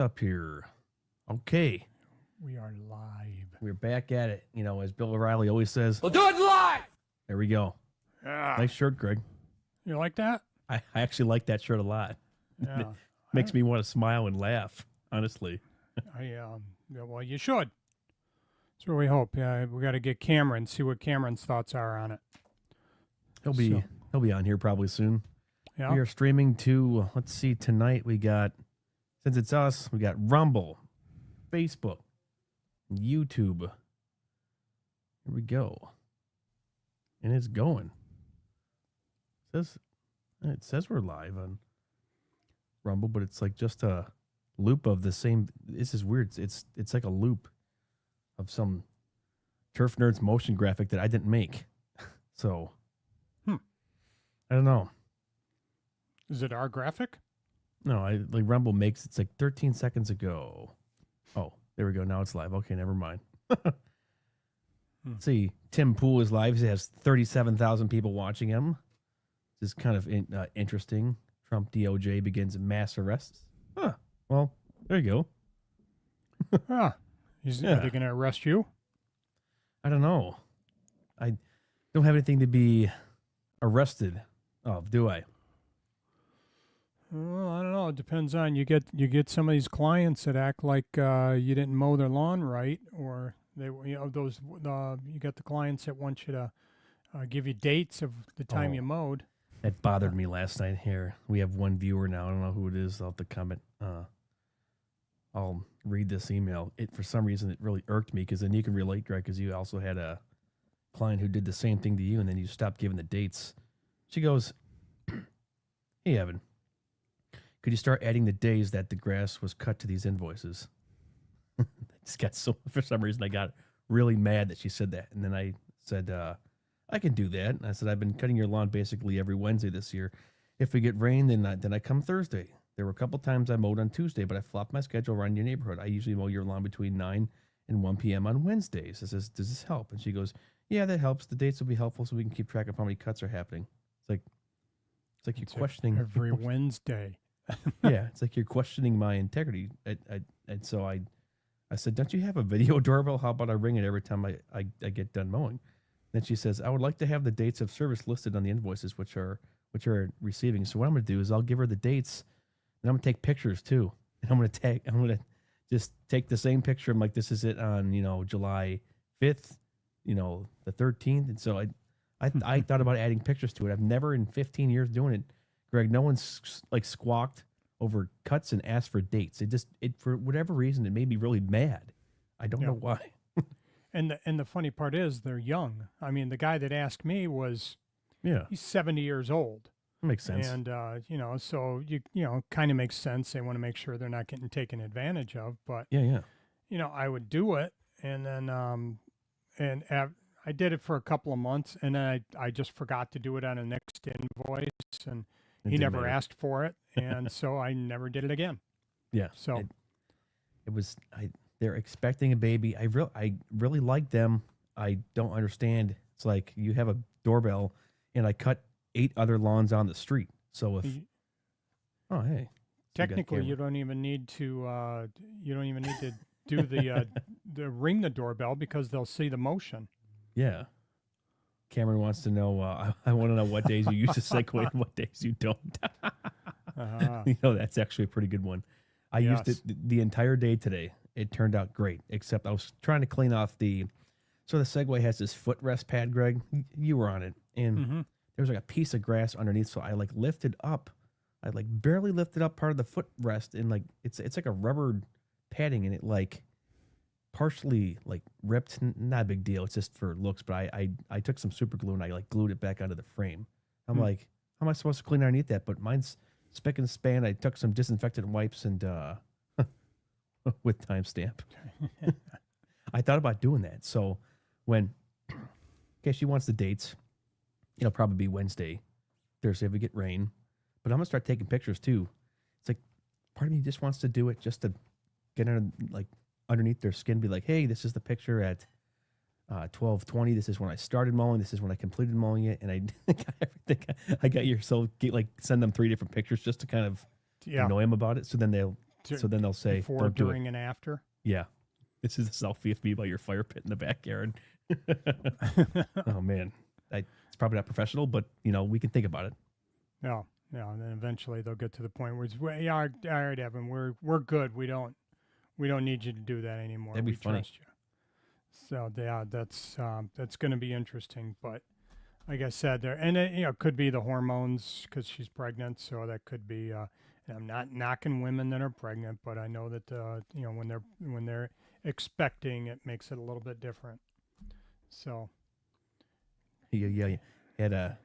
Up here. Okay. We are live. We're back at it. You know, as Bill O'Reilly always says. We'll do it live. There we go. Yeah. Nice shirt, Greg. You like that? I actually like that shirt a lot. Yeah. Makes me want to smile and laugh, honestly. Yeah, well, you should. That's what we hope. Yeah, we got to get Cameron, see what Cameron's thoughts are on it. He'll be on here probably soon. Yeah. We are streaming to, let's see, tonight we got, since it's us, we got Rumble, Facebook, YouTube. Here we go. And it's going. It says we're live on Rumble, but it's like just a loop of the same. This is weird. It's like a loop of some Turf Nerds motion graphic that I didn't make. So, I don't know. Is it our graphic? No, like Rumble makes it's like 13 seconds ago. Oh, there we go. Now it's live. Okay, never mind. Let's see. Tim Pool is live. He has 37,000 people watching him. This is kind of interesting. Trump DOJ begins mass arrests. Huh. Well, there you go. Are they going to arrest you? I don't know. I don't have anything to be arrested of, do I? Well, I don't know. It depends on you get some of these clients that act like you didn't mow their lawn right, or you got the clients that want you to give you dates of the time you mowed. That bothered me last night. Here we have one viewer now. I don't know who it is. I'll have to comment. I'll read this email. For some reason it really irked me because then you can relate, Greg, because you also had a client who did the same thing to you, and then you stopped giving the dates. She goes, "Hey Evan, could you start adding the days that the grass was cut to these invoices?" I just got for some reason I got really mad that she said that, and then I said, "I can do that." And I said, "I've been cutting your lawn basically every Wednesday this year. If we get rain, then I come Thursday. There were a couple times I mowed on Tuesday, but I flopped my schedule around your neighborhood. I usually mow your lawn between 9 and 1 p.m. on Wednesdays." I says, "Does this help?" And she goes, "Yeah, that helps. The dates will be helpful so we can keep track of how many cuts are happening." It's like you're questioning every Wednesday. Yeah, it's like you're questioning my integrity. And so I said, "Don't you have a video doorbell? How about I ring it every time I get done mowing?" Then she says, "I would like to have the dates of service listed on the invoices which are receiving." So what I'm going to do is I'll give her the dates, and I'm going to take pictures too. And I'm going to just take the same picture. I'm like, this is it on, July 5th, the 13th. And so I thought about adding pictures to it. I've never in 15 years doing it, Greg, no one's like squawked over cuts and asked for dates. It for whatever reason, it made me really mad. I don't know why. And the funny part is they're young. I mean, the guy that asked me he's 70 years old. That makes sense. And so kind of makes sense. They want to make sure they're not getting taken advantage of. But yeah. I would do it, and then I did it for a couple of months, and then I just forgot to do it on a next invoice, and he never asked for it, and so I never did it again. Yeah. So it was they're expecting a baby. I really like them. I don't understand. It's like you have a doorbell, and I cut 8 other lawns on the street. So if hey, technically you don't even need to do the ring the doorbell because they'll see the motion. Yeah. Cameron wants to know. I want to know what days you use the Segway and what days you don't. That's actually a pretty good one. I used it the entire day today. It turned out great, except I was trying to clean off the Segway has this footrest pad, Greg. You were on it, and there was like a piece of grass underneath. So I lifted up. I barely lifted up part of the footrest, and it's like a rubber padding, and it partially ripped. Not a big deal. It's just for looks. But I took some super glue and I glued it back onto the frame. I'm like, how am I supposed to clean underneath that? But mine's spick and span. I took some disinfectant wipes and with timestamp. I thought about doing that. So when she wants the dates, it'll probably be Wednesday, Thursday if we get rain. But I'm gonna start taking pictures too. It's like part of me just wants to do it just to get underneath their skin, be like, hey, this is the picture at 12:20. This is when I started mowing. This is when I completed mowing it. And I got everything. I got send them 3 different pictures just to kind of annoy them about it. So then they'll So then they'll say, before, don't do during, it. and after. Yeah. This is a selfie of me by your fire pit in the backyard. Oh, man. It's probably not professional, but, we can think about it. No, and then eventually they'll get to the point where it's, well, yeah, all right, Evan, we're good. We don't need you to do that anymore. That'd be we funny. Trust you. So yeah, that's going to be interesting. But like I said, there, and it could be the hormones because she's pregnant. So that could be. And I'm not knocking women that are pregnant, but I know that when they're expecting, it makes it a little bit different. So. Yeah. Had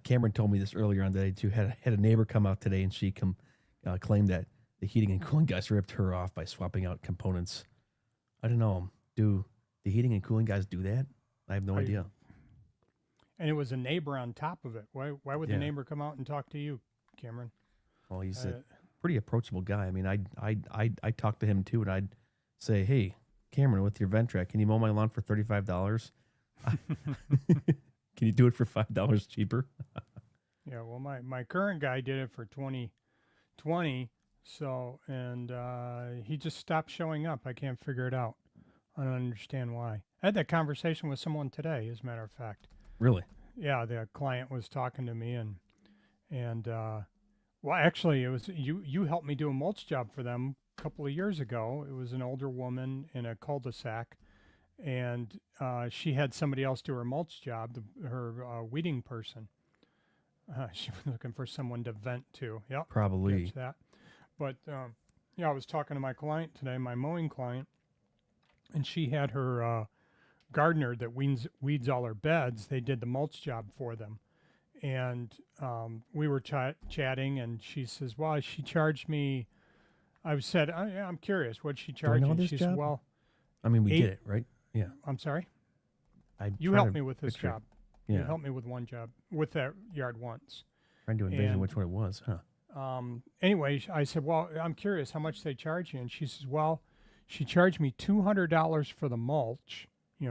Cameron told me this earlier on today too. Had a neighbor come out today, and she claimed that the heating and cooling guys ripped her off by swapping out components. I don't know. Do the heating and cooling guys do that? I have no idea. And it was a neighbor on top of it. Why would the neighbor come out and talk to you, Cameron? Well, he's a pretty approachable guy. I mean, I talk to him too, and I'd say, "Hey, Cameron, with your Ventrac, can you mow my lawn for $35? Can you do it for $5 cheaper?" Yeah, well, my current guy did it for 2020, so, and he just stopped showing up. I can't figure it out. I don't understand why. I had that conversation with someone today, as a matter of fact. Really? Yeah, the client was talking to me, and well, actually, it was you helped me do a mulch job for them a couple of years ago. It was an older woman in a cul-de-sac, and she had somebody else do her mulch job, her weeding person. She was looking for someone to vent to. Yep, Probably. catch that. But yeah, I was talking to my client today, my mowing client, and she had her gardener that weeds all her beds. They did the mulch job for them, and we were chatting, and she says, "Well, she charged me." I said, "I'm curious, what she charged you?" She said, "Well, I mean, we did it, right? Yeah. I'm sorry. I You helped me with this picture. job. Yeah. You helped me with one job with that yard once." Trying to envision And which one it was, huh? Anyway, I said, "Well, I'm curious how much they charge you." And she says, "Well, she charged me $200 for the mulch,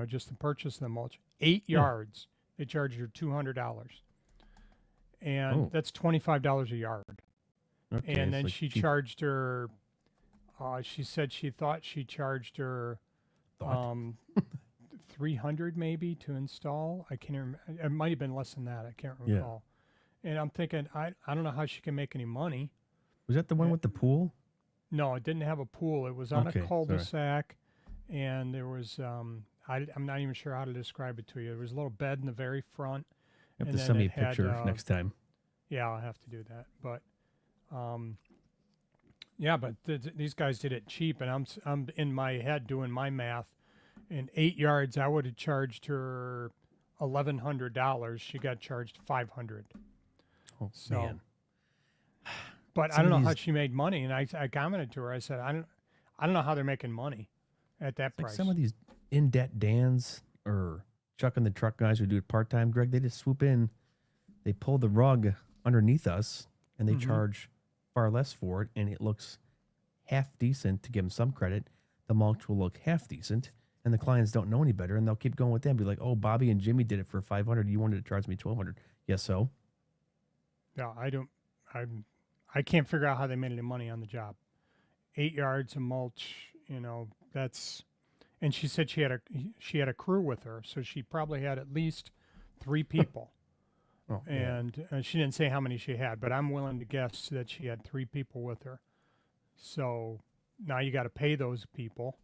just to purchase the mulch. 8 yards, they charged her $200. And that's $25 a yard." Okay, And then like she cheap. charged her, she said she thought she charged her Thought. 300 maybe to install. I can't remember. It might have been less than that. I can't recall. And I'm thinking, I don't know how she can make any money. Was that the one with the pool? No, it didn't have a pool. It was on Okay, a cul-de-sac, and there was I'm not even sure how to describe it to you. There was a little bed in the very front. You have and to then send me a it had, picture next time. Yeah, I'll have to do that. But yeah, but these guys did it cheap, and I'm in my head doing my math. In 8 yards, I would have charged her $1,100. She got charged $500. Oh, So, man. but I don't know how she made money, and I commented to her. I said, I don't know how they're making money at that price. Like some of these in-debt Dans or Chuck and the Truck guys who do it part-time, Greg, they just swoop in, they pull the rug underneath us, and they charge far less for it, and it looks half decent. To give them some credit, the mulch will look half decent, and the clients don't know any better, and they'll keep going with them. Be like, "Oh, Bobby and Jimmy did it for $500. You wanted to charge me $1,200. Yes, so. Yeah, I can't figure out how they made any money on the job. 8 yards of mulch, that's. And she said she had a crew with her, so she probably had at least 3 people. Oh, And she didn't say how many she had, but I'm willing to guess that she had 3 people with her. So now you got to pay those people,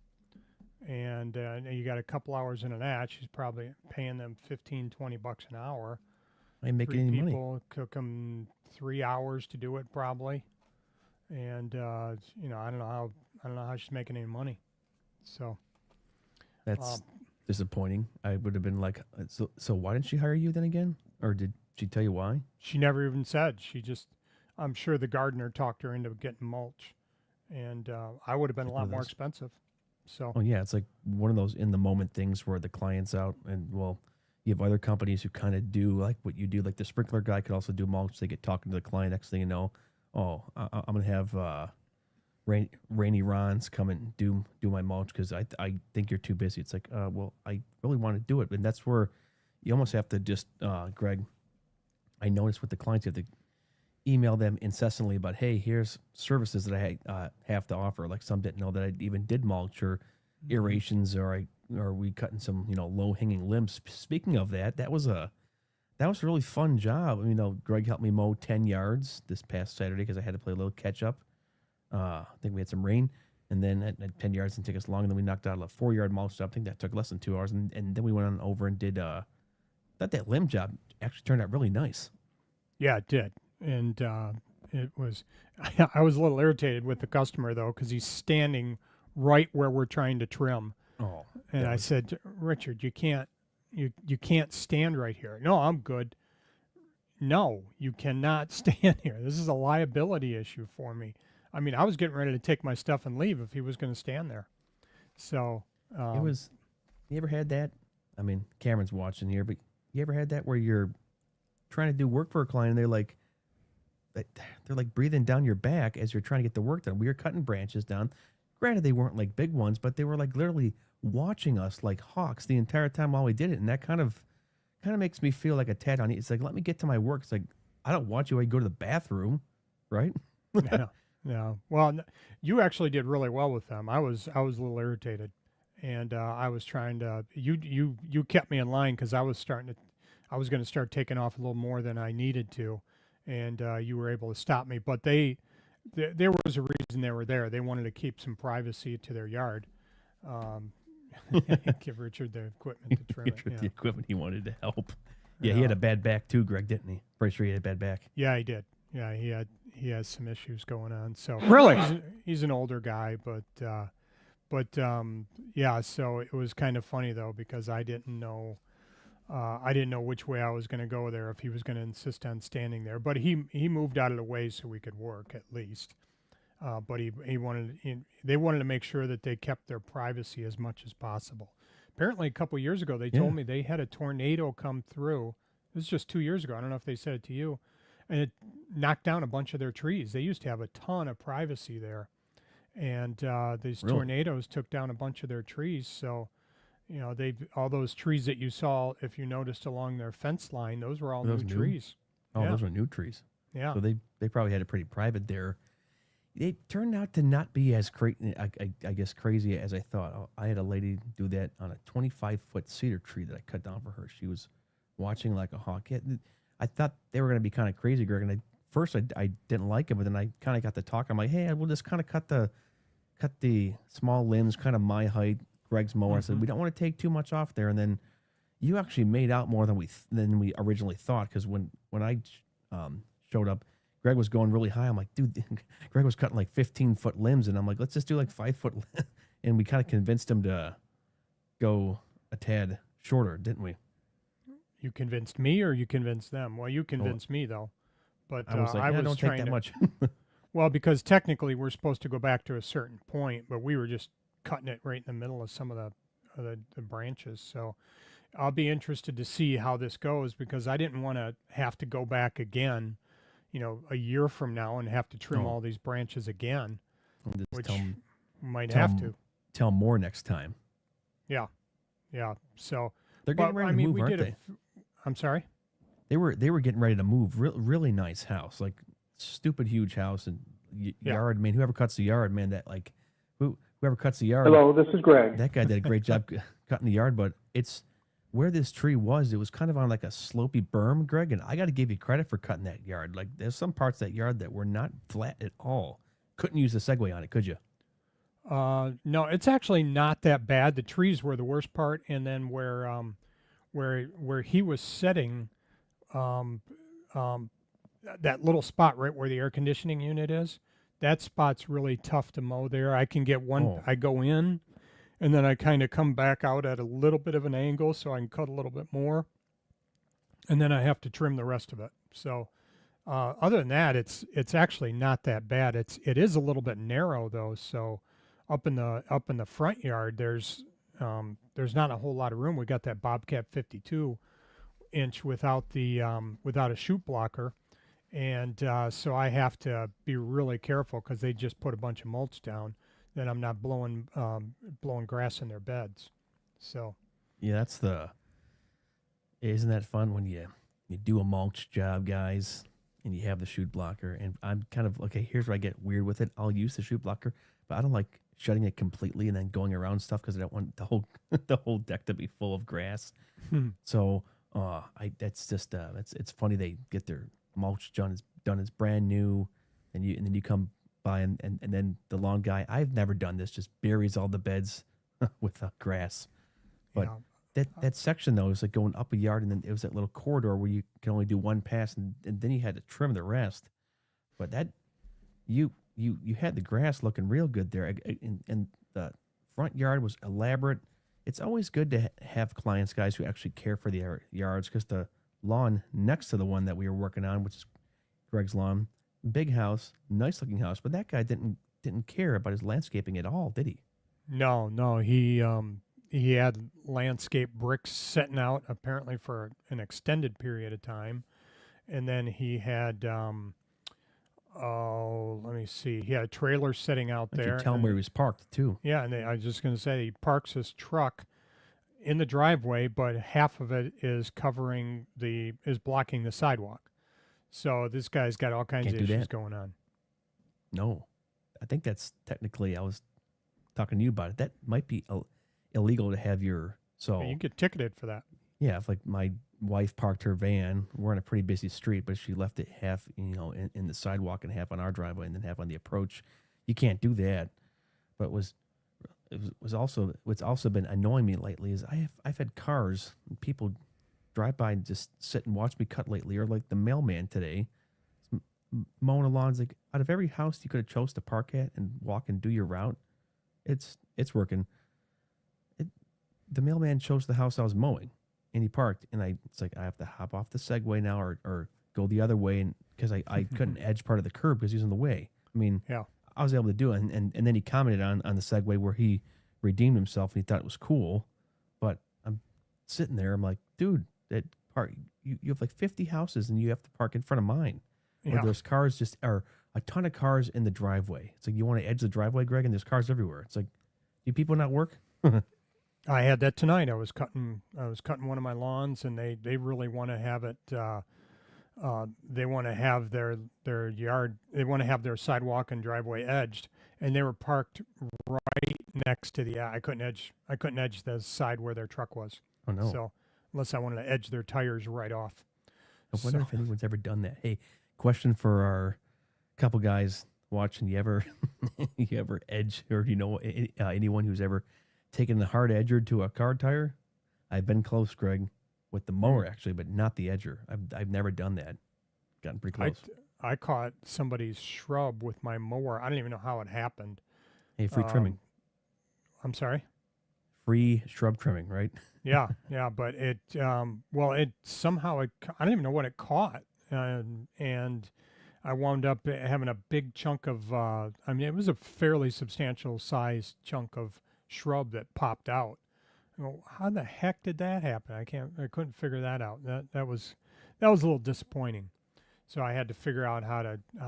and you got a couple hours into that. She's probably paying them $15-$20 an hour. I ain't making 3 any money. people took them 3 hours to do it probably, and I don't know how she's making any money. So That's disappointing. I would have been like, so why didn't she hire you then again? Or did she tell you why? she never even said. I'm sure the gardener talked her into getting mulch, and I would have been a lot more expensive. So Oh, yeah. It's like one of those in the moment things where the client's out, and well, you have other companies who kind of do like what you do. Like the sprinkler guy could also do mulch. They get talking to the client. Next thing you know, I'm going to have Rainy Ron's come and do my mulch because I think you're too busy. It's like, well, I really want to do it. And that's where you almost have to just, Greg, I noticed with the clients, email them incessantly about, hey, here's services that I have to offer. Like some didn't know that I even did mulch or aerations, or we cutting some low hanging limbs. Speaking of that, that was a really fun job. Greg helped me mow 10 yards this past Saturday because I had to play a little catch up. I think we had some rain, and then at 10 yards didn't take us long, and then we knocked out a 4-yard mulch job. I think that took less than 2 hours, and then we went on over and did that limb job actually turned out really nice. Yeah, it did. And it was, I was a little irritated with the customer, though, because he's standing right where we're trying to trim. Oh. And I said, Richard, you can't stand right here. No, I'm good. No, you cannot stand here. This is a liability issue for me. I mean, I was getting ready to take my stuff and leave if he was going to stand there. So you ever had that? I mean, Cameron's watching here, but you ever had that where you're trying to do work for a client and they're like breathing down your back as you're trying to get the work done? We were cutting branches down. Granted, they weren't like big ones, but they were like literally watching us like hawks the entire time while we did it. And that kind of makes me feel like a tad on it. It's like, let me get to my work. It's like, I don't want you to go to the bathroom, right? Yeah. Well, you actually did really well with them. I was a little irritated, and I was trying to. You kept me in line because I was going to start taking off a little more than I needed to, and you were able to stop me. But there was a reason they were there. They wanted to keep some privacy to their yard. Give Richard the equipment to trim it. The equipment he wanted to help. Yeah, he had a bad back too, Greg, didn't he? Pretty sure he had a bad back. Yeah, he did. Yeah, he has some issues going on. So really, he's an older guy, but yeah. So it was kind of funny though, because I didn't know which way I was going to go there, if he was going to insist on standing there. But he moved out of the way so we could work at least. But they wanted to make sure that they kept their privacy as much as possible. Apparently, a couple years ago, they told me they had a tornado come through. This is just 2 years ago. I don't know if they said it to you. And it knocked down a bunch of their trees. They used to have a ton of privacy there. And these tornadoes took down a bunch of their trees. So, all those trees that you saw, if you noticed along their fence line, those were all new trees. Oh, yeah. Those were new trees. Yeah. So they probably had it pretty private there. It turned out to not be as I guess crazy as I thought. I had a lady do that on a 25-foot cedar tree that I cut down for her. She was watching like a hawk. I thought they were going to be kind of crazy, Greg. And first I didn't like it, but then I kind of got to talk. I'm like, hey, we'll just kind of cut the small limbs, kind of my height. Greg's mower. I said, we don't want to take too much off there. And then you actually made out more than we originally thought, because when I showed up, Greg was going really high. I'm like, dude, Greg was cutting like 15-foot limbs, and I'm like, let's just do like 5-foot. And we kind of convinced him to go a tad shorter, didn't we? You convinced me, or you convinced them? Well, you convinced me though. But I was like, don't take that much. Well, because technically we're supposed to go back to a certain point, but we were just cutting it right in the middle of some of the branches. So I'll be interested to see how this goes, because I didn't want to have to go back again, a year from now and have to trim all these branches again, which might have to. Tell more next time. Yeah. So they're getting ready to move, aren't they? I'm sorry? They were getting ready to move. Really nice house, like stupid huge house and yard. Man, whoever cuts the yard, man, that like whoever cuts the yard. Hello, this is Greg. That guy did a great job cutting the yard, but it's where this tree was. It was kind of on like a slopey berm, Greg, and I got to give you credit for cutting that yard. Like there's some parts of that yard that were not flat at all. Couldn't use the Segway on it, could you? No, it's actually not that bad. The trees were the worst part, and then where he was sitting, that little spot right where the air conditioning unit is, that spot's really tough to mow there. I can get one. I go in, and then I kind of come back out at a little bit of an angle so I can cut a little bit more, and then I have to trim the rest of it. So other than that, it's actually not that bad. It is a little bit narrow though. So up in the front yard, there's not a whole lot of room. We got that Bobcat 52-inch without a chute blocker, and so I have to be really careful because they just put a bunch of mulch down. Then I'm not blowing grass in their beds. So yeah, isn't that fun when you do a mulch job, guys, and you have the chute blocker, and I'm kind of okay. Here's where I get weird with it. I'll use the chute blocker, but I don't like shutting it completely and then going around stuff because I don't want the whole the whole deck to be full of grass. So I that's just it's funny they get their mulch done as brand new, and then you come by and then the lawn guy. I've never done this. Just buries all the beds with grass, but. Yeah. That section though is like going up a yard, and then it was that little corridor where you can only do one pass, and then you had to trim the rest. But that you had the grass looking real good there, and the front yard was elaborate. It's always good to have clients, guys, who actually care for the yards, because the lawn next to the one that we were working on, which is Greg's lawn, big house, nice looking house, but that guy didn't care about his landscaping at all, did he? No, he had landscape bricks setting out apparently for an extended period of time, and then he had let me see, he had a trailer sitting out Why don't there. you tell him where he was parked too? Yeah, and I was just going to say he parks his truck in the driveway, but half of it is blocking the sidewalk. So this guy's got all kinds Can't of do issues that. going on. No, I think that's technically. I was talking to you about it. That might be illegal to have your Yeah, you get ticketed for that. Yeah, if like my wife parked her van, we're on a pretty busy street, but she left it half, in the sidewalk and half on our driveway and then half on the approach. You can't do that. But what's also been annoying me lately is I've had cars and people drive by and just sit and watch me cut lately, or like the mailman today mowing the lawns. Like, out of every house you could have chose to park at and walk and do your route, it's working. The mailman chose the house I was mowing, and he parked, and it's like I have to hop off the Segway now or go the other way, and because I couldn't edge part of the curb because he was in the way. I mean, Yeah. I was able to do it, and then he commented on the Segway where he redeemed himself and he thought it was cool, but I'm sitting there, I'm like, dude, that park you have like 50 houses and you have to park in front of mine. Yeah. Or there's cars are a ton of cars in the driveway. It's like, you want to edge the driveway, Greg, and there's cars everywhere. It's like, do people not work? I had that tonight. I was cutting one of my lawns, and they really want to have it. They want to have their yard. They want to have their sidewalk and driveway edged, and they were parked right next to the. I couldn't edge the side where their truck was. Oh no! So unless I wanted to edge their tires right off. I wonder if anyone's ever done that. Hey, question for our couple guys watching: you ever edge, or anyone who's ever taking the hard edger to a car tire? I've been close, Greg, with the mower actually, but not the edger. I've never done that. Gotten pretty close. I caught somebody's shrub with my mower. I don't even know how it happened. Hey, free trimming. I'm sorry? Free shrub trimming, right? Yeah, but it somehow I don't even know what it caught, and I wound up having a big chunk of. It was a fairly substantial sized chunk of shrub that popped out. Well, how the heck did that happen? I couldn't figure that out. That was a little disappointing. So I had to figure out how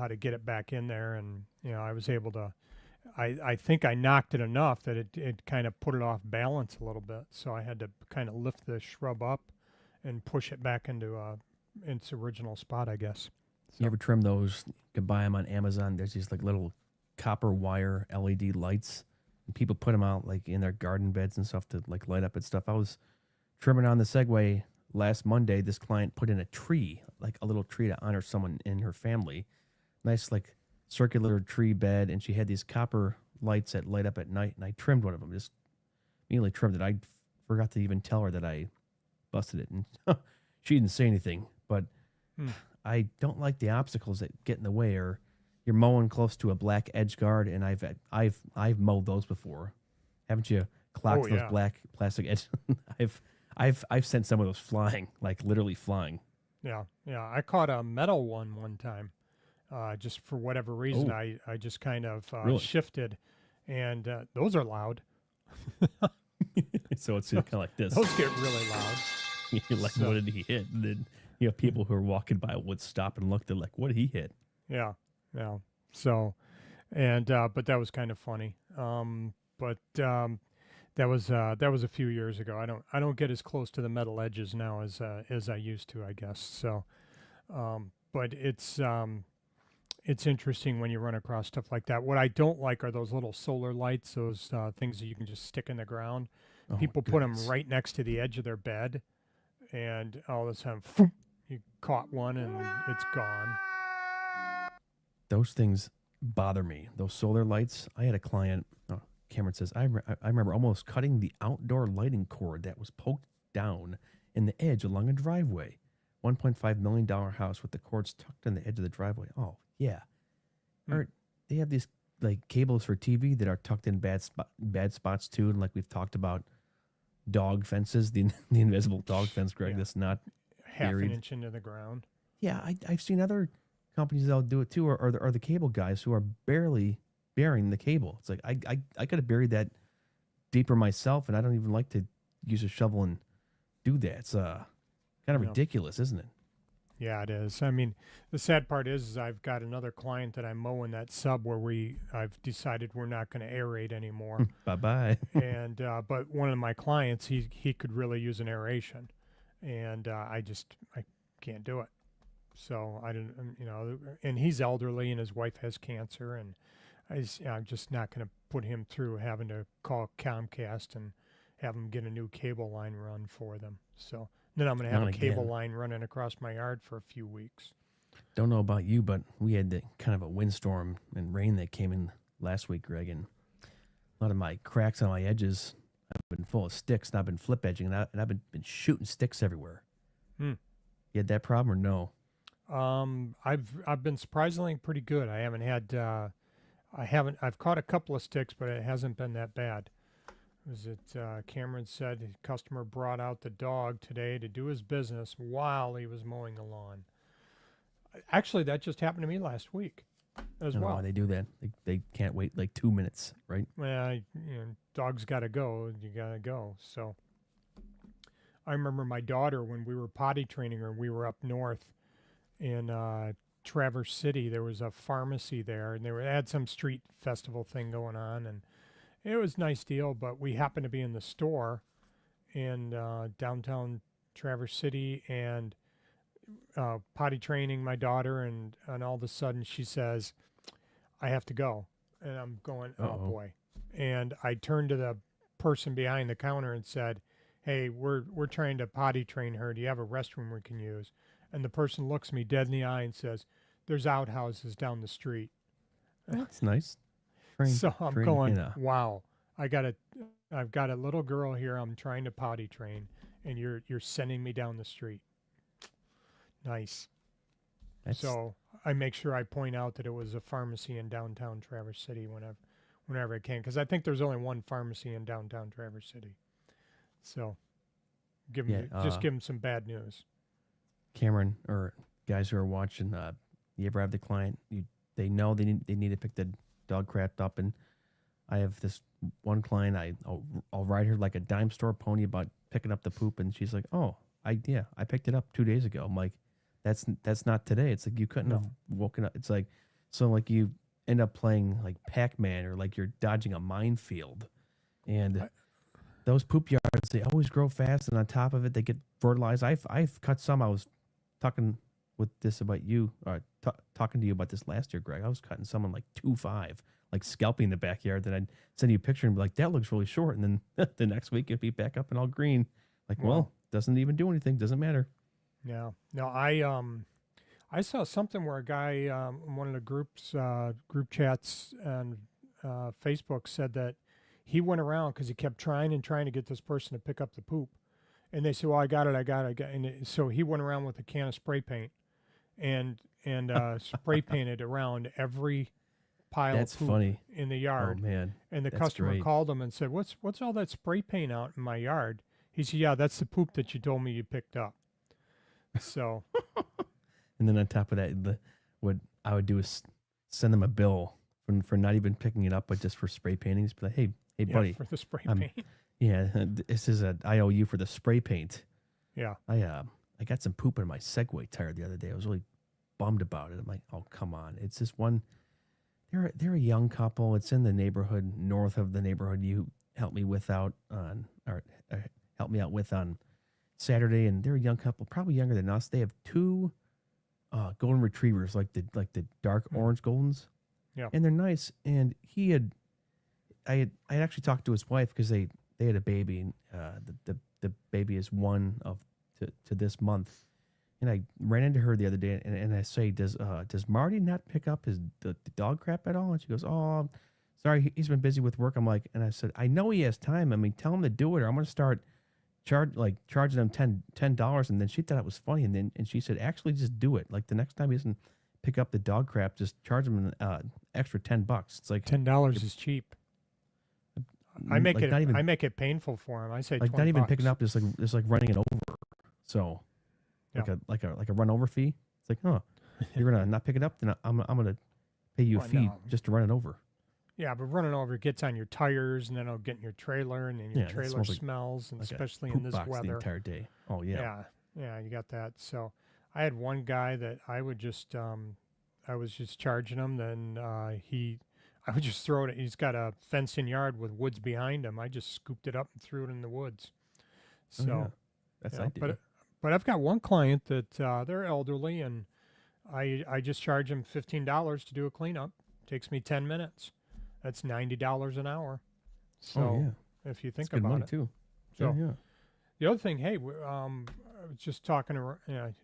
to get it back in there, and I was able to. I think I knocked it enough that it kind of put it off balance a little bit. So I had to kind of lift the shrub up and push it back into its original spot, I guess. So. You ever trim those? You can buy them on Amazon. There's these like little copper wire LED lights. And people put them out like in their garden beds and stuff to like light up and stuff. I was trimming on the Segway last Monday. This client put in a tree, like a little tree to honor someone in her family. Nice like circular tree bed, and she had these copper lights that light up at night, and I trimmed one of them. Just immediately trimmed it. I forgot to even tell her that I busted it, and she didn't say anything. But I don't like the obstacles that get in the way, or you're mowing close to a black edge guard, and I've mowed those before. Haven't you clocked those black plastic edge? I've sent some of those flying, like literally flying. Yeah. I caught a metal one time. Just for whatever reason, I just kind of shifted, and those are loud. So it's kind of like this. Those get really loud. You're like, what did he hit? And then people who are walking by would stop and look. They're like, what did he hit? Yeah. So, and but that was kind of funny. But that was a few years ago. I don't get as close to the metal edges now as I used to, I guess. So, but it's interesting when you run across stuff like that. What I don't like are those little solar lights, those things that you can just stick in the ground. Oh, People put them right next to the edge of their bed, and all of a sudden, phoom, you caught one and it's gone. Those things bother me. Those solar lights. I had a client. Oh, Cameron says I remember almost cutting the outdoor lighting cord that was poked down in the edge along a driveway. $1.5 million house with the cords tucked in the edge of the driveway. Oh yeah, or they have these like cables for TV that are tucked in bad spots too. And like we've talked about, dog fences, the invisible dog fence, Greg. That's not half buried. An inch into the ground. Yeah, I've seen other companies that'll do it too, or the cable guys who are barely burying the cable. It's like I could have buried that deeper myself, and I don't even like to use a shovel and do that. It's kind of ridiculous, isn't it? Yeah, it is. I mean, the sad part is I've got another client that I'm mowing that sub where I've decided we're not going to aerate anymore. Bye bye. And but one of my clients, he could really use an aeration, and I can't do it. So I didn't, and he's elderly and his wife has cancer, and I'm just not going to put him through having to call Comcast and have them get a new cable line run for them. So then I'm going to have a cable line running across my yard for a few weeks. Don't know about you, but we had the kind of a windstorm and rain that came in last week, Greg, and a lot of my cracks on my edges have been full of sticks, and I've been flip edging, and I've been shooting sticks everywhere. You had that problem or no? I've been surprisingly pretty good. I haven't had I've caught a couple of sticks, but it hasn't been that bad. Cameron said his customer brought out the dog today to do his business while he was mowing the lawn. Actually, that just happened to me last week as well. Why they do that? They can't wait like 2 minutes, right? Well, dogs got to go. You got to go. So I remember my daughter when we were potty training her. We were up north in Traverse City. There was a pharmacy there, and they had some street festival thing going on, and it was a nice deal. But we happened to be in the store in downtown Traverse City and potty training my daughter, and all of a sudden she says, "I have to go," and I'm going, "Oh boy!" And I turned to the person behind the counter and said, "Hey, we're trying to potty train her. Do you have a restroom we can use?" And the person looks me dead in the eye and says, "There's outhouses down the street." That's nice. So I'm going, wow, I've got a little girl here I'm trying to potty train, and you're sending me down the street. Nice. So I make sure I point out that it was a pharmacy in downtown Traverse City whenever I can, because I think there's only one pharmacy in downtown Traverse City. So give them some bad news. Cameron, or guys who are watching, you ever have the client, they know they need to pick the dog crap up, and I have this one client, I'll ride her like a dime store pony about picking up the poop, and she's like, "Oh, I picked it up 2 days ago." I'm like, that's not today. It's like you couldn't have woken up. It's like, so like you end up playing like Pac-Man, or like you're dodging a minefield, and those poop yards, they always grow fast, and on top of it, they get fertilized. I've cut some. I was talking with this about you, talking to you about this last year, Greg. I was cutting someone like 2.5, like scalping the backyard. Then I'd send you a picture and be like, "That looks really short," and then the next week it'd be back up and all green. Like, well, doesn't even do anything. Doesn't matter. Yeah. No, I saw something where a guy in one of the group chats on Facebook said that he went around because he kept trying to get this person to pick up the poop, and they said, "Well, I got it," and so he went around with a can of spray paint and spray painted around every pile of poop in the yard. Oh man! And the customer called him and said, "What's all that spray paint out in my yard?" He said, "Yeah, that's the poop that you told me you picked up." So, and then on top of that, what I would do is send them a bill for not even picking it up, but just for spray painting. Just be like, hey, buddy, for the spray paint. Yeah, this is I owe you for the spray paint. Yeah, I got some poop in my Segway tire the other day. I was really bummed about it. I'm like, oh come on, it's this one. They're a young couple. It's in the neighborhood north of the neighborhood you helped me with out on, or helped me out with on Saturday, and they're a young couple, probably younger than us. They have two golden retrievers, like the dark orange goldens. Yeah. And they're nice. And I had actually talked to his wife because they had a baby. And, the baby is one of to this month. And I ran into her the other day, and I say, does Marty not pick up the dog crap at all? And she goes, oh, sorry, he's been busy with work. I'm like, and I said, I know he has time. I mean, tell him to do it, or I'm going to start charging him $10. And then she thought it was funny, and she said, actually, just do it. Like the next time he doesn't pick up the dog crap, just charge him an extra $10. It's like $10 is cheap. I make like I make it painful for him. I say like $20. not even picking up, just like running it over. So. Yeah. Like a run over fee. It's like, oh, you're gonna not pick it up, then I'm gonna pay you a fee just to run it over. Yeah, but running over gets on your tires, and then it'll get in your trailer, and then your trailer smells, and especially in this weather. The entire day. Oh yeah. Yeah, you got that. So I had one guy that I would just I was just charging him. Then I would just throw it. He's got a fenced-in yard with woods behind him. I just scooped it up and threw it in the woods. So that's ideal. But I've got one client that they're elderly, and I just charge them $15 to do a cleanup. Takes me 10 minutes. That's $90 an hour. So if you think that's about good money it, too. So yeah. The other thing, hey, I was just talking,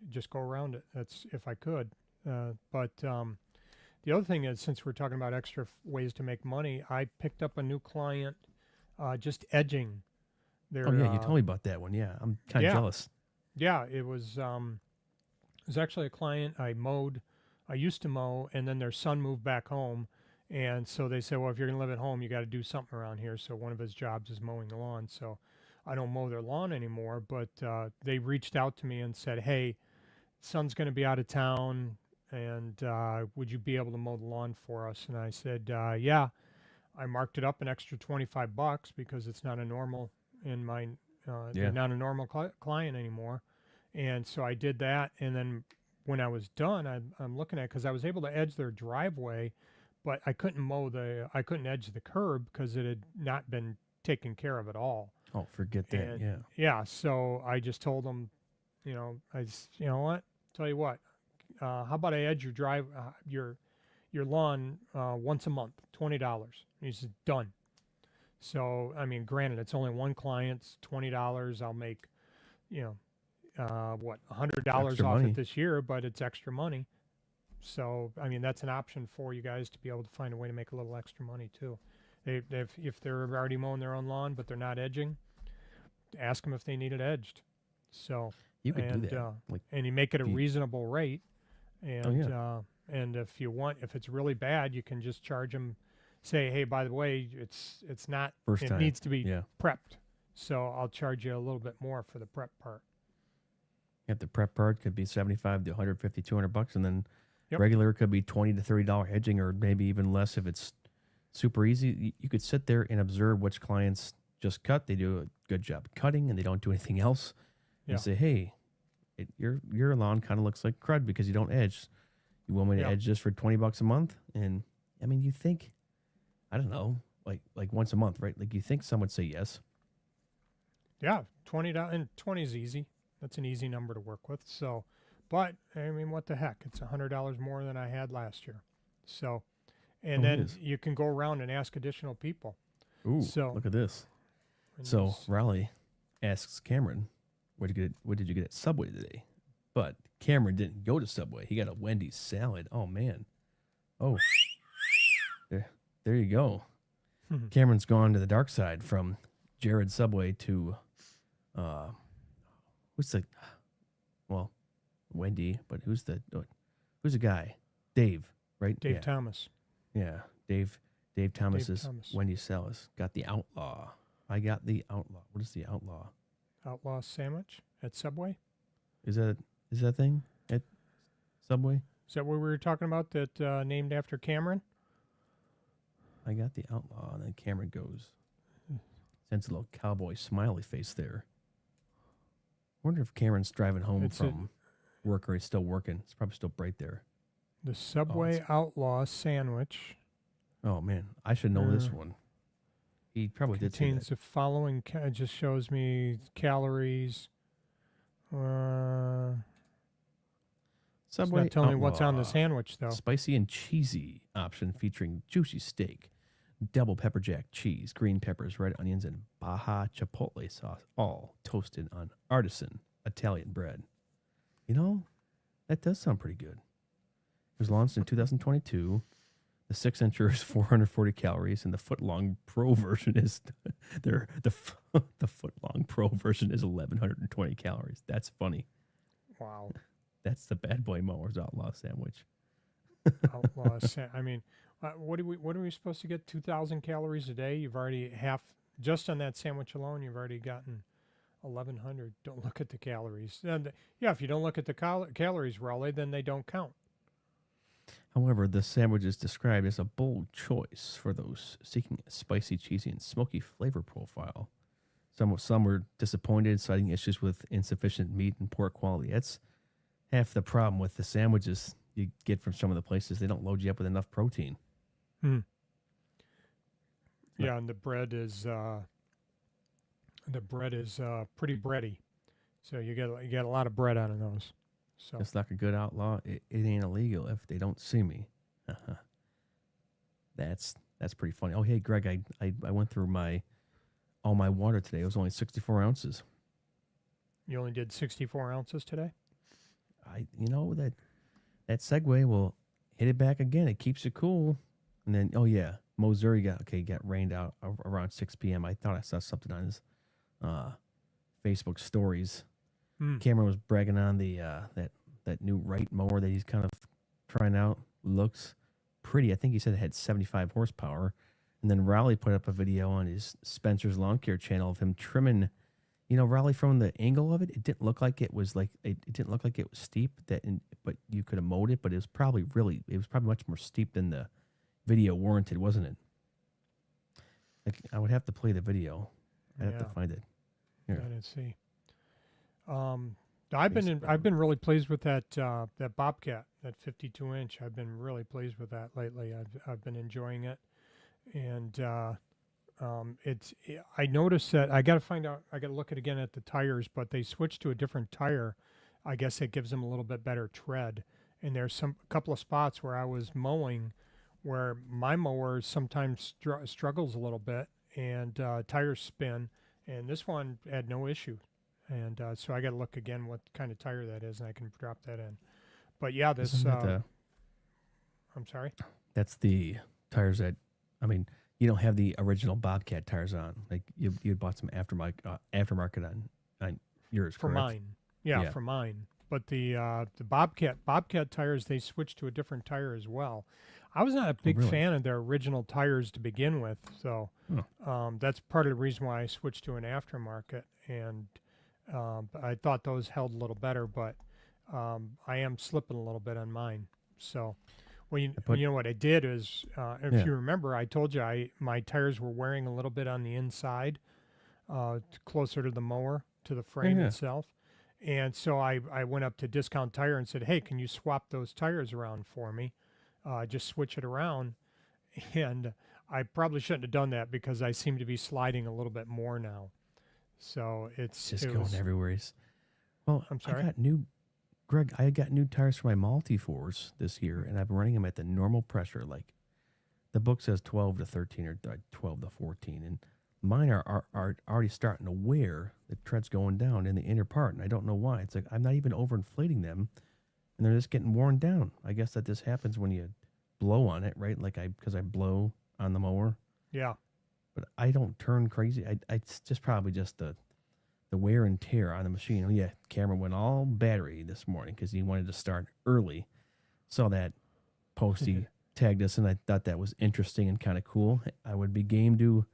just go around it. That's if I could. But the other thing is, since we're talking about extra ways to make money, I picked up a new client, just edging. Their, you told me about that one. Yeah, I'm kind of jealous. Yeah, it was actually a client I mowed. I used to mow, and then their son moved back home, and so they said, well, if you're gonna live at home, you got to do something around here. So one of his jobs is mowing the lawn. So I don't mow their lawn anymore, but they reached out to me and said, hey, son's gonna be out of town, and would you be able to mow the lawn for us? And I said, yeah. I marked it up an extra $25 because it's not a normal in my. They're not a normal client anymore. And so I did that. And then when I was done, I'm looking at, because I was able to edge their driveway, but I couldn't edge the curb because it had not been taken care of at all. Oh, forget that. And yeah. So I just told them, you know what, tell you what, how about I edge your lawn once a month, $20. He said, done. So, I mean, granted, it's only one client, it's $20. I'll make, $100 off it this year, but it's extra money. So, I mean, that's an option for you guys to be able to find a way to make a little extra money too. If they're already mowing their own lawn, but they're not edging, ask them if they need it edged. So you could do that, and you make it a reasonable rate. And and if it's really bad, you can just charge them. Say, hey, by the way, it's not. It needs to be prepped, so I'll charge you a little bit more for the prep part. If the prep part could be $75 to $150, $200, and then regular could be $20 to $30 hedging, or maybe even less if it's super easy. You could sit there and observe which clients just cut. They do a good job cutting, and they don't do anything else. And say, hey, your lawn kind of looks like crud because you don't edge. You want me to edge this for $20 a month? And I mean, you think. I don't know, like once a month, right? Like you think someone would say yes. Yeah, $20, and 20 is easy. That's an easy number to work with. So, but I mean, what the heck? It's $100 more than I had last year. So, and then you can go around and ask additional people. Ooh, so look at this. So Raleigh asks Cameron, what did you get at Subway today? But Cameron didn't go to Subway. He got a Wendy's salad. Oh man. Oh. There you go. Cameron's gone to the dark side from Jared Subway to Wendy, but who's the guy? Dave, right? Dave Thomas. Yeah, Dave Thomas's Wendy's Salas. Got the Outlaw. I got the Outlaw. What is the Outlaw? Outlaw sandwich at Subway? Is that thing at Subway? Is that what we were talking about that named after Cameron? I got the Outlaw, and then Cameron goes, sends a little cowboy smiley face there. Wonder if Cameron's driving home from work or he's still working. It's probably still bright there. The Subway Outlaw sandwich. Oh, man. I should know this one. He probably did say that. Contains the following. It just shows me calories. Subway not telling me what's on the Outlaw. sandwich, though. Spicy and cheesy option featuring juicy steak, double pepper jack cheese, green peppers, red onions, and Baja Chipotle sauce, all toasted on artisan Italian bread. You know, that does sound pretty good. It was launched in 2022. The 6-incher is 440 calories, and the foot-long pro version is the foot-long pro version is 1,120 calories. That's funny. Wow. That's the Bad Boy Mowers Outlaw sandwich. I mean, what are we supposed to get? 2,000 calories a day. You've already just on that sandwich alone. You've already gotten 1,100. Don't look at the calories. And if you don't look at the calories, Raleigh, then they don't count. However, the sandwich is described as a bold choice for those seeking a spicy, cheesy, and smoky flavor profile. Some were disappointed, citing issues with insufficient meat and poor quality. That's half the problem with the sandwiches you get from some of the places. They don't load you up with enough protein. Yeah, and the bread is pretty bready, so you get a lot of bread out of those. So Just like a good outlaw, it ain't illegal if they don't see me. That's pretty funny. Oh, hey, Greg, I went through all my water today. It was only 64 ounces. you only did 64 ounces today? That Segway will hit it back again. It keeps you cool. And then, Missouri got rained out around 6 p.m. I thought I saw something on his Facebook stories. Cameron was bragging on the that new Wright mower that he's kind of trying out. Looks pretty. I think he said it had 75 horsepower. And then Raleigh put up a video on his Spencer's Lawn Care channel of him trimming. Raleigh, from the angle of it, it didn't look like it was steep. But you could have mowed it. But it was probably much more steep than the video warranted, wasn't it? I would have to play the video. I'd have to find it. Here. I didn't see. I've been really pleased with that Bobcat, that 52-inch. I've been really pleased with that lately. I've been enjoying it, and I noticed that I got to look again at the tires, but they switched to a different tire. I guess it gives them a little bit better tread. And there's a couple of spots where I was mowing, where my mower sometimes struggles a little bit, and tires spin, and this one had no issue. And so I got to look again what kind of tire that is, and I can drop that in. But yeah, I'm sorry? That's the tires that, you don't have the original Bobcat tires on. Like you bought some aftermarket on yours, for correct? mine. Yeah, for mine. But the Bobcat tires, they switched to a different tire as well. I was not a big fan of their original tires to begin with, so that's part of the reason why I switched to an aftermarket. And I thought those held a little better, but I am slipping a little bit on mine. So, you know what I did is, if you remember, I told you my tires were wearing a little bit on the inside, closer to the mower, to the frame itself. And so I went up to Discount Tire and said, hey, can you swap those tires around for me? Just switch it around. And I probably shouldn't have done that because I seem to be sliding a little bit more now. So it's just going everywhere. I'm sorry. I got new tires for my Multi-Force this year, and I've been running them at the normal pressure. Like the book says 12 to 13 or 12 to 14, and mine are already starting to wear. The tread's going down in the inner part, and I don't know why. It's like I'm not even overinflating them, and they're just getting worn down. I guess that this happens when you blow on it, right? Because I blow on the mower. Yeah. But I don't turn crazy. It's just probably just the wear and tear on the machine. Oh yeah, Cameron went all battery this morning because he wanted to start early. Saw that post, he tagged us, and I thought that was interesting and kind of cool. I would be game to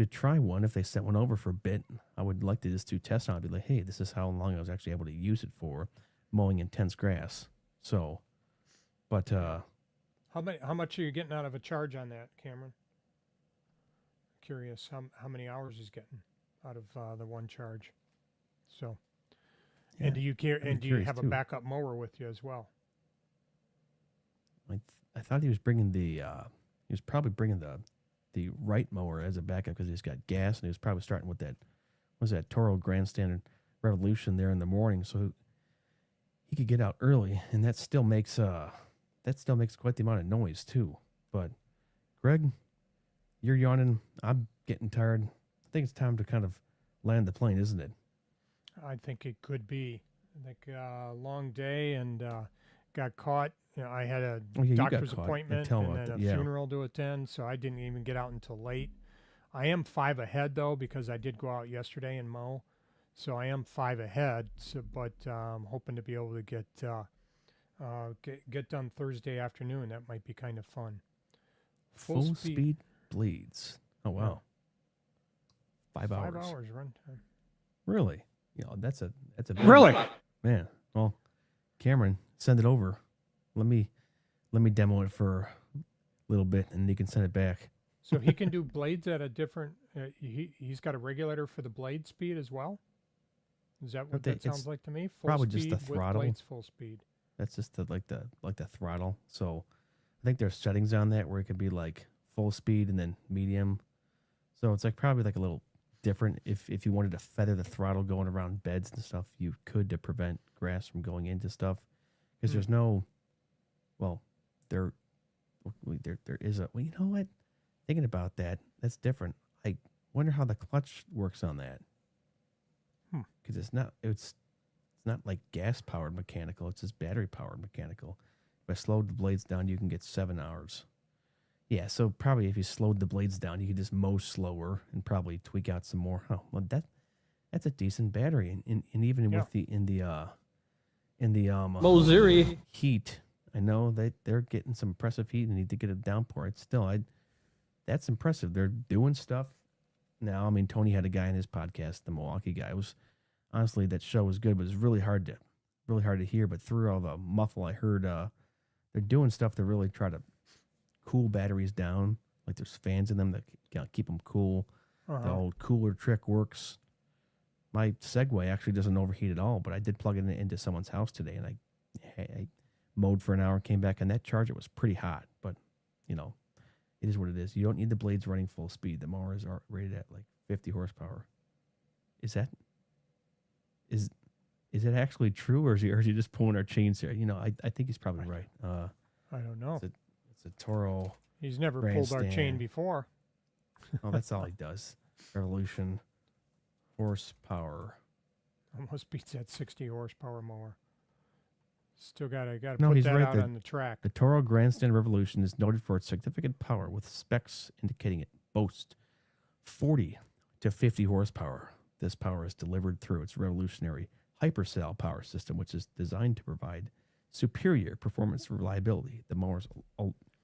try one if they sent one over for a bit. I would like to just do tests on it. I'd be like, hey, this is how long I was actually able to use it for mowing intense grass. So, but how much are you getting out of a charge on that, Cameron? Curious how many hours he's getting out of the one charge. So, and do you care? And do you have a backup mower with you as well? I thought he was bringing he was probably bringing the Wright mower as a backup because he's got gas, and he was probably starting with that Toro Grand Standard Revolution there in the morning. So he could get out early, and that still makes quite the amount of noise too. But Greg, you're yawning. I'm getting tired. I think it's time to kind of land the plane, isn't it? I think it could be. I think long day and got caught. I had a doctor's appointment and then a funeral to attend, so I didn't even get out until late. I am 5 ahead though because I did go out yesterday and mow, so I am 5 ahead. So, but I'm hoping to be able to get done Thursday afternoon. That might be kind of fun. Full speed blades. Oh wow. 5 hours. 5 hours run time. Really? That's a big really, man. Well, Cameron, send it over. Let me demo it for a little bit, and you can send it back. So he can do blades at a different. He's got a regulator for the blade speed as well. Is that what that sounds like to me? Full probably speed just the throttle. With blades full speed. That's just the throttle. So I think there's settings on that where it could be like full speed and then medium. So it's probably a little different. If you wanted to feather the throttle going around beds and stuff, you could to prevent grass from going into stuff. Because there's no, there is a. Well, you know what? Thinking about that, that's different. I wonder how the clutch works on that. Because it's not like gas powered mechanical. It's just battery powered mechanical. If I slowed the blades down, you can get 7 hours. Yeah, so probably if you slowed the blades down, you could just mow slower and probably tweak out some more. Oh, well, that's a decent battery, and even with the Moziri heat, I know that they're getting some impressive heat and need to get a downpour. It's still, that's impressive. They're doing stuff now. I mean, Tony had a guy in his podcast, the Milwaukee guy. It was honestly, that show was good, but it was really hard to hear. But through all the muffle, I heard they're doing stuff to really try to cool batteries down. Like there's fans in them that keep them cool. The old cooler trick works. My Segway actually doesn't overheat at all, but I did plug it into someone's house today, and I mowed for an hour, came back, and that charger was pretty hot. But it is what it is. You don't need the blades running full speed. The mowers are rated at 50 horsepower. Is that actually true, or is he just pulling our chains here? I think he's probably right. I don't know. It's a Toro. He's never pulled our chain before. Oh, that's all he does. Revolution horsepower. Almost beats that 60 horsepower mower. Still gotta no, put he's that right. out on the track. The Toro Grandstand Revolution is noted for its significant power, with specs indicating it boasts 40 to 50 horsepower. This power is delivered through its revolutionary Hypercell power system, which is designed to provide superior performance and reliability. The mower's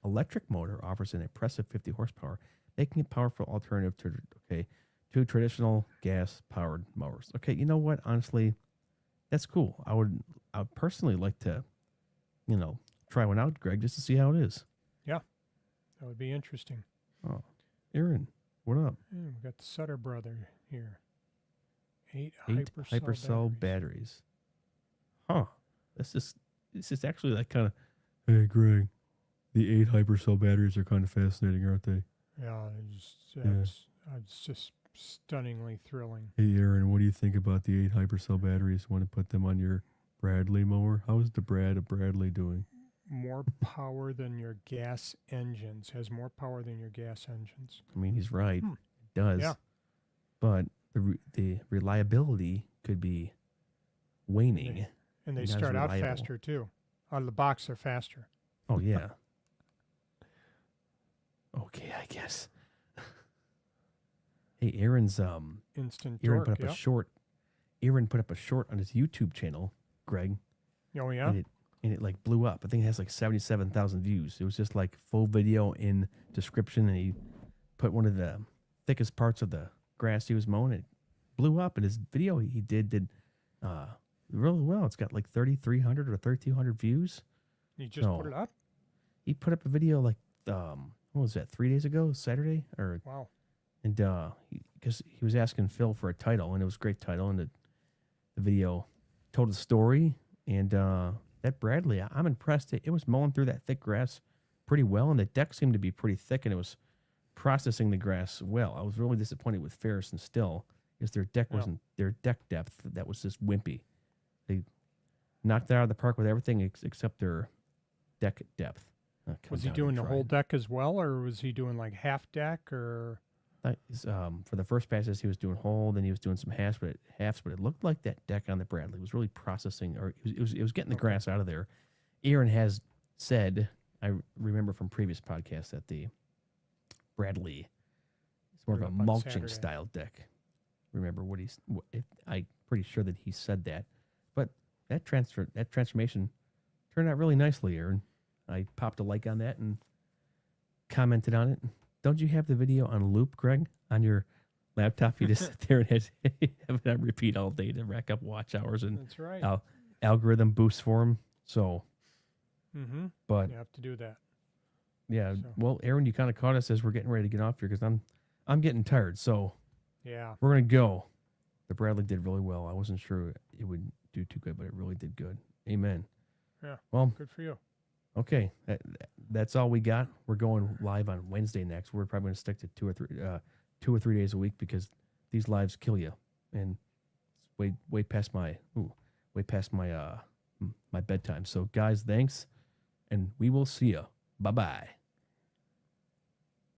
electric motor offers an impressive 50 horsepower, making it a powerful alternative to traditional gas-powered mowers. Okay, you know what? Honestly, that's cool. I would personally like to, try one out, Greg, just to see how it is. Yeah, that would be interesting. Oh, Aaron, what up? Yeah, we got the Sutter brother here. 8 Hypercell batteries. Huh. This is actually kind of, hey, Greg, the 8 Hypercell batteries are kind of fascinating, aren't they? Yeah, it's just stunningly thrilling. Hey, Aaron, what do you think about the 8 Hypercell batteries? Want to put them on your Bradley mower? How is the Bradley doing? More power than your gas engines. Has more power than your gas engines. I mean, he's right. It does. Yeah. But the reliability could be waning. And they start out faster, too. Out of the box, they're faster. Oh, yeah. Okay, I guess. Hey, Aaron's instant Aaron torque, put up a short. Aaron put up a short on his YouTube channel, Greg. Oh yeah. And it blew up. I think it has 77,000 views. It was just full video in description, and he put one of the thickest parts of the grass he was mowing. It blew up, and his video he did really well. It's got 3,300 or 3,200 views. He just put it up? He put up a video what was that, 3 days ago, Saturday? Wow. And because he was asking Phil for a title, and it was a great title, and the video told a story. And that Bradley, I'm impressed. It was mowing through that thick grass pretty well, and the deck seemed to be pretty thick, and it was processing the grass well. I was really disappointed with Ferris and Still, because their deck wasn't their deck depth. That was just wimpy. knocked it out of the park with everything except their deck depth. Was he doing the whole deck as well, or was he doing like half deck or? For the first passes, he was doing whole, then he was doing some halves, but it looked like that deck on the Bradley was really processing, or it was getting the grass out of there. Aaron has said, I remember from previous podcasts, that the Bradley is more of a mulching style deck. Remember I'm pretty sure that he said that, but that transformation turned out really nicely, Aaron. I popped a like on that and commented on it. Don't you have the video on loop, Greg, on your laptop? You just sit there and have it on repeat all day to rack up watch hours and that's right. Algorithm boosts for him. So, but you have to do that. Yeah. So. Well, Aaron, you kind of caught us as we're getting ready to get off here because I'm getting tired. So yeah, we're gonna go. The Bradley did really well. I wasn't sure it would do too good, but it really did good. Amen. Yeah. Well, good for you. Okay, that's all we got. We're going live on Wednesday next. We're probably going to stick to 2 or 3 days a week because these lives kill you, and it's way past my my bedtime. So guys, thanks, and we will see you. Bye bye.